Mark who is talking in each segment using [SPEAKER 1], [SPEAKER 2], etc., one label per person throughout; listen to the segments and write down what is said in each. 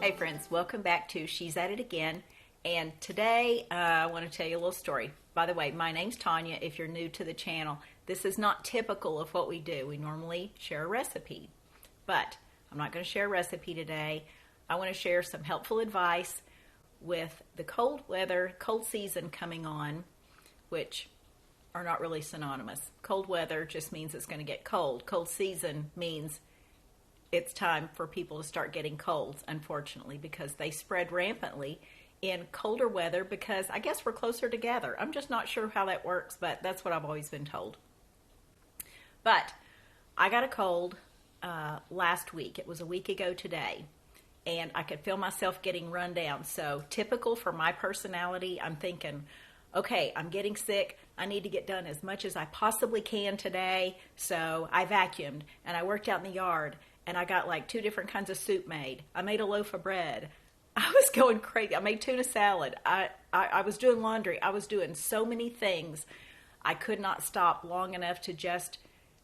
[SPEAKER 1] Hey friends, welcome back to She's At It Again. And today I want to tell you a little story. By the way, my name's Tanya. If you're new to the channel, this is not typical of what we do. We normally share a recipe, but I'm not going to share a recipe today. I want to share some helpful advice with the cold weather, cold season coming on, which are not really synonymous. Cold weather just means it's going to get cold. Cold season means it's time for people to start getting colds, unfortunately, because they spread rampantly in colder weather because I guess we're closer together. I'm just not sure how that works, but that's what I've always been told. But I got a cold last week. It was a week ago today, and I could feel myself getting run down. So typical for my personality, I'm thinking, okay, I'm getting sick. I need to get done as much as I possibly can today. So I vacuumed, and I worked out in the yard, and I got like 2 different kinds of soup made. I made a loaf of bread. I was going crazy. I made tuna salad. I was doing laundry. I was doing so many things. I could not stop long enough to just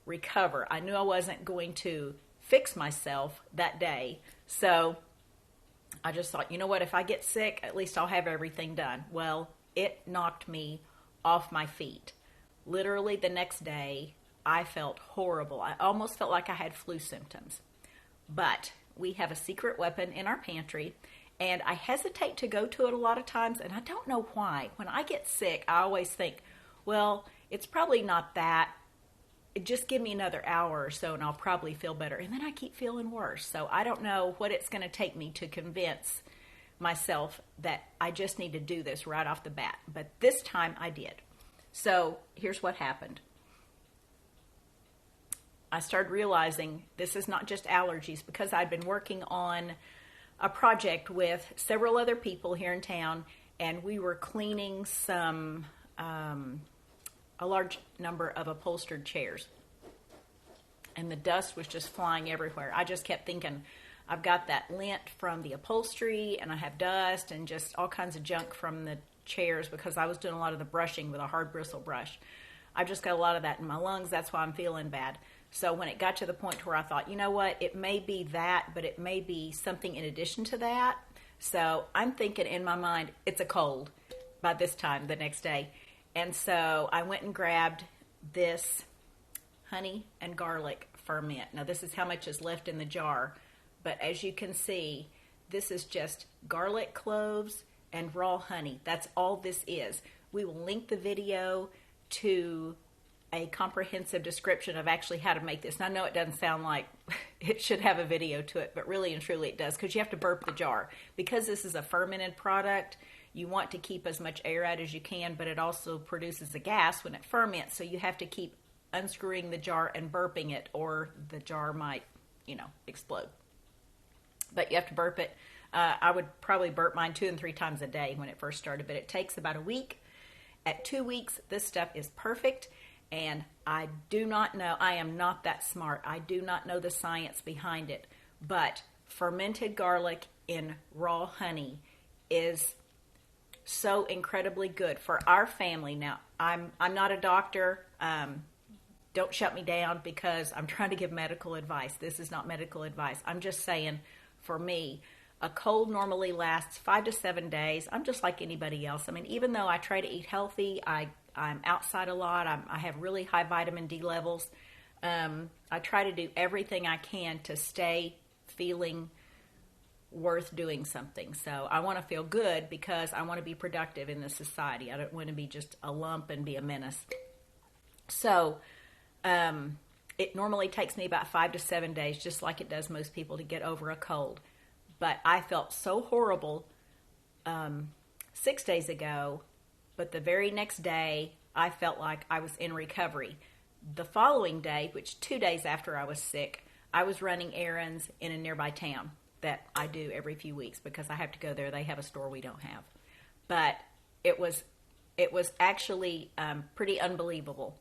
[SPEAKER 1] recover. I knew I wasn't going to fix myself that day. So I just thought, you know what? If I get sick, at least I'll have everything done. Well, it knocked me off my feet. Literally the next day, I felt horrible. I almost felt like I had flu symptoms. But we have a secret weapon in our pantry, and I hesitate to go to it a lot of times, and I don't know why. When I get sick, I always think, well, it's probably not that. Just give me another hour or so, and I'll probably feel better. And then I keep feeling worse. So I don't know what it's going to take me to convince myself that I just need to do this right off the bat. But this time I did. So here's what happened. I started realizing this is not just allergies because I'd been working on a project with several other people here in town, and we were cleaning a large number of upholstered chairs, and the dust was just flying everywhere. I just kept thinking, I've got that lint from the upholstery, and I have dust and just all kinds of junk from the chairs because I was doing a lot of the brushing with a hard bristle brush. I've just got a lot of that in my lungs. That's why I'm feeling bad. So when it got to the point where I thought, you know what, it may be that, but it may be something in addition to that. So I'm thinking in my mind, it's a cold by this time the next day. And so I went and grabbed this honey and garlic ferment. Now this is how much is left in the jar. But as you can see, this is just garlic cloves and raw honey. That's all this is. We will link the video to a comprehensive description of actually how to make this. And I know it doesn't sound like it should have a video to it, but really and truly it does, because you have to burp the jar. Because this is a fermented product, you want to keep as much air out as you can, but it also produces a gas when it ferments, so you have to keep unscrewing the jar and burping it, or the jar might, explode. But you have to burp it. I would probably burp mine 2 and 3 times a day when it first started, but it takes about a week. At 2 weeks, this stuff is perfect. And I do not know, I am not that smart. I do not know the science behind it. But fermented garlic in raw honey is so incredibly good for our family. Now, I'm not a doctor. Don't shut me down because I'm trying to give medical advice. This is not medical advice. I'm just saying, for me, a cold normally lasts 5 to 7 days. I'm just like anybody else. I mean, even though I try to eat healthy, I'm outside a lot. I have really high vitamin D levels. I try to do everything I can to stay feeling worth doing something. So I want to feel good because I want to be productive in this society. I don't want to be just a lump and be a menace. So it normally takes me about 5 to 7 days, just like it does most people, to get over a cold. But I felt so horrible 6 days ago. But the very next day, I felt like I was in recovery. The following day, which 2 days after I was sick, I was running errands in a nearby town that I do every few weeks because I have to go there. They have a store we don't have. But it was actually pretty unbelievable.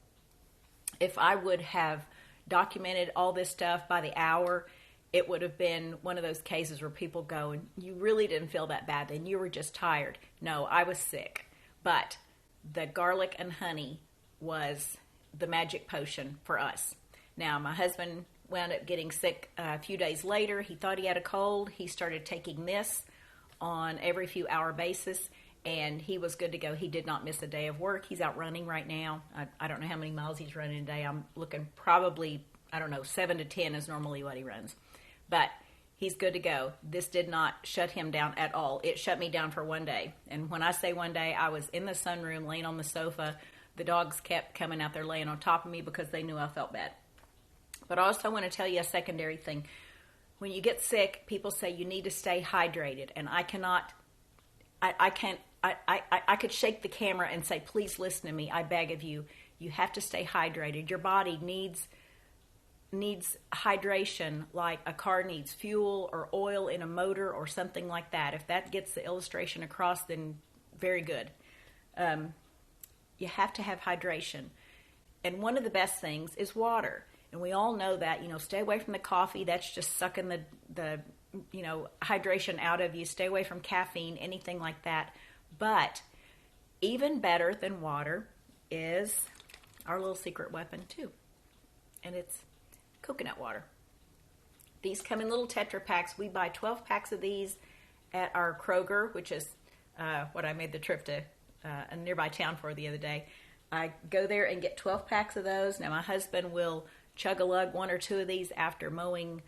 [SPEAKER 1] If I would have documented all this stuff by the hour, it would have been one of those cases where people go, and you really didn't feel that bad, and you were just tired. No, I was sick. But the garlic and honey was the magic potion for us. Now, my husband wound up getting sick a few days later. He thought he had a cold. He started taking this on every few hour basis, and he was good to go. He did not miss a day of work. He's out running right now. I don't know how many miles he's running a day. I'm looking probably, 7 to 10 is normally what he runs. But he's good to go. This did not shut him down at all. It shut me down for one day. And when I say one day, I was in the sunroom laying on the sofa. The dogs kept coming out there laying on top of me because they knew I felt bad. But I also want to tell you a secondary thing. When you get sick, people say you need to stay hydrated. And I could shake the camera and say, please listen to me. I beg of you. You have to stay hydrated. Your body needs hydration like a car needs fuel or oil in a motor or something like that. If that gets the illustration across, then very good. You have to have hydration. And one of the best things is water. And we all know that, stay away from the coffee. That's just sucking the hydration out of you. Stay away from caffeine, anything like that. But even better than water is our little secret weapon too. And it's coconut water. These come in little Tetra packs. We buy 12 packs of these at our Kroger, which is what I made the trip to a nearby town for the other day. I go there and get 12 packs of those. Now my husband will chug-a-lug 1 or 2 of these after mowing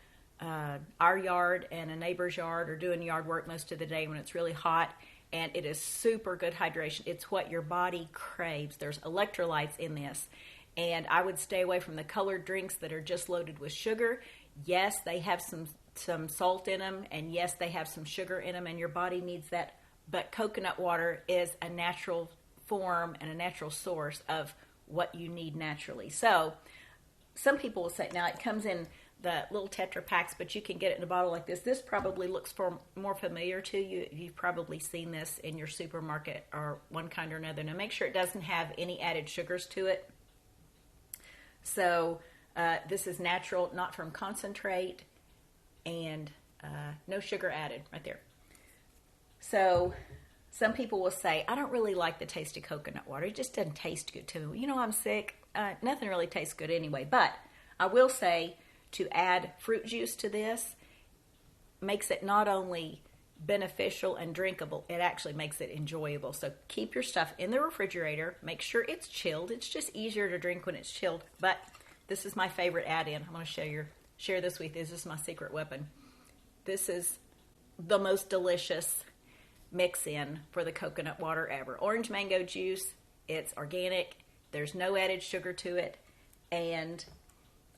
[SPEAKER 1] our yard and a neighbor's yard or doing yard work most of the day when it's really hot. And it is super good hydration. It's what your body craves. There's electrolytes in this. And I would stay away from the colored drinks that are just loaded with sugar. Yes, they have some salt in them, and yes, they have some sugar in them, and your body needs that. But coconut water is a natural form and a natural source of what you need naturally. So some people will say, now it comes in the little Tetra packs, but you can get it in a bottle like this. This probably looks more familiar to you. You've probably seen this in your supermarket or one kind or another. Now make sure it doesn't have any added sugars to it. So this is natural, not from concentrate, and no sugar added right there. So some people will say, I don't really like the taste of coconut water. It just doesn't taste good to me. I'm sick. Nothing really tastes good anyway. But I will say to add fruit juice to this makes it not only beneficial and drinkable, it actually makes it enjoyable. So keep your stuff in the refrigerator. Make sure it's chilled. It's just easier to drink when it's chilled. But this is my favorite add-in. I'm going to share this with you. This is my secret weapon. This is the most delicious mix-in for the coconut water ever. Orange mango juice. It's organic. There's no added sugar to it. And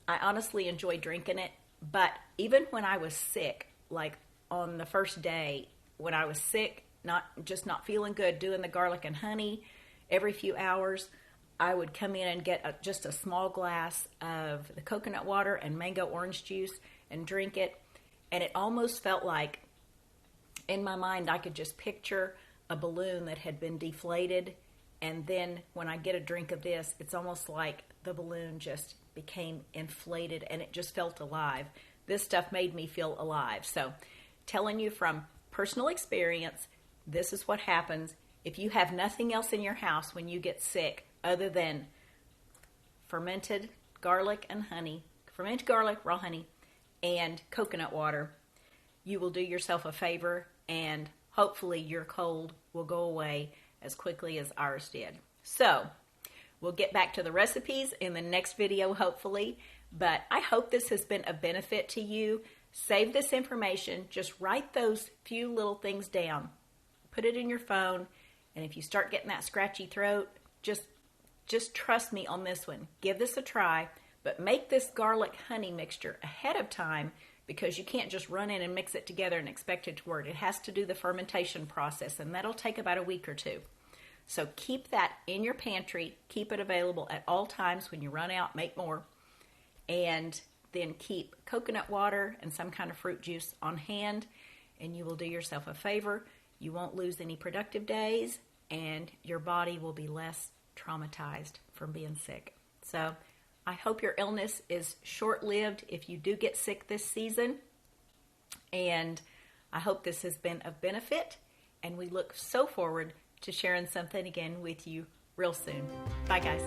[SPEAKER 1] I honestly enjoy drinking it. But even when I was sick, like on the first day when I was sick, not feeling good, doing the garlic and honey every few hours, I would come in and get just a small glass of the coconut water and mango orange juice and drink it. And it almost felt like, in my mind, I could just picture a balloon that had been deflated. And then when I get a drink of this, it's almost like the balloon just became inflated and it just felt alive. This stuff made me feel alive. So telling you from personal experience, this is what happens if you have nothing else in your house when you get sick other than fermented garlic and honey, fermented garlic, raw honey, and coconut water. You will do yourself a favor, and hopefully your cold will go away as quickly as ours did. So we'll get back to the recipes in the next video, hopefully. But I hope this has been a benefit to you. Save this information. Just write those few little things down. Put it in your phone. And if you start getting that scratchy throat, just trust me on this one. Give this a try. But make this garlic honey mixture ahead of time, because you can't just run in and mix it together and expect it to work. It has to do the fermentation process, and that'll take about a week or two. So keep that in your pantry. Keep it available at all times. When you run out, make more. And then keep coconut water and some kind of fruit juice on hand, and you will do yourself a favor. You won't lose any productive days, and your body will be less traumatized from being sick. So I hope your illness is short-lived if you do get sick this season. And I hope this has been of benefit. And we look so forward to sharing something again with you real soon. Bye, guys.